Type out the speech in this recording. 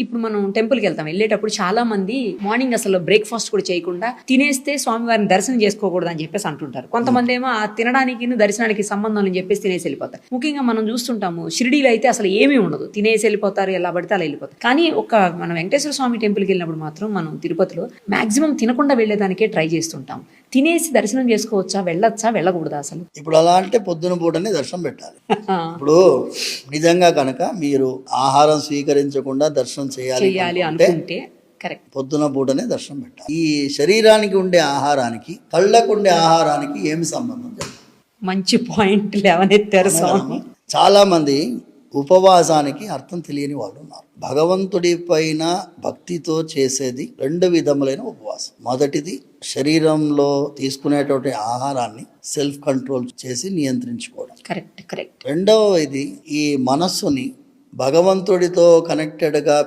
ఇప్పుడు మనం టెంపుల్కి వెళ్తాం, వెళ్ళేటప్పుడు చాలా మంది మార్నింగ్ అసలు బ్రేక్ఫాస్ట్ కూడా చేయకుండా తినేస్తే స్వామివారిని దర్శనం చేసుకోకూడదు అని చెప్పేసి అంటుంటారు. కొంతమంది ఏమో ఆ తినడానికి దర్శనానికి సంబంధం అని చెప్పేసి తినేసి వెళ్ళిపోతారు. ముఖ్యంగా మనం చూస్తుంటాము షిరిడీలో అయితే అసలు ఏమీ ఉండదు, తినేసి వెళ్ళిపోతారు, ఎలా పడితే అలా వెళ్ళిపోతారు. కానీ మనం వెంకటేశ్వర స్వామి టెంపుల్కి వెళ్ళినప్పుడు మాత్రం మనం తిరుపతిలో మాక్సిమం తినకుండా వెళ్ళేదానికే ట్రై చేస్తుంటాం. తినేసి దర్శనం చేసుకోవచ్చా, వెళ్ళొచ్చా, వెళ్ళకూడదా అసలు? ఇప్పుడు అలా అంటే పొద్దున పూటనే దర్శనం పెట్టాలి. ఇప్పుడు నిజంగా కనుక మీరు ఆహారం స్వీకరించకుండా దర్శనం చేయాలి అనుకుంటే కరెక్ట్, పొద్దున పూటనే దర్శనం పెట్టాలి. ఈ శరీరానికి ఉండే ఆహారానికి కళ్ళకు ఉండే ఆహారానికి ఏమి సంబంధం? మంచి పాయింట్ లేవనెత్తారు స్వామి. చాలా మంది ఉపవాసానికి అర్థం తెలియని వాళ్ళు ఉన్నారు. భగవంతుడి పైన భక్తితో చేసేది 2 విధములైన ఉపవాసం. మొదటిది శరీరంలో తీసుకునేటువంటి ఆహారాన్ని సెల్ఫ్ కంట్రోల్ చేసి నియంత్రించుకోవడం, కరెక్ట్. రెండవది ఈ మనస్సుని భగవంతుడితో కనెక్టెడ్గా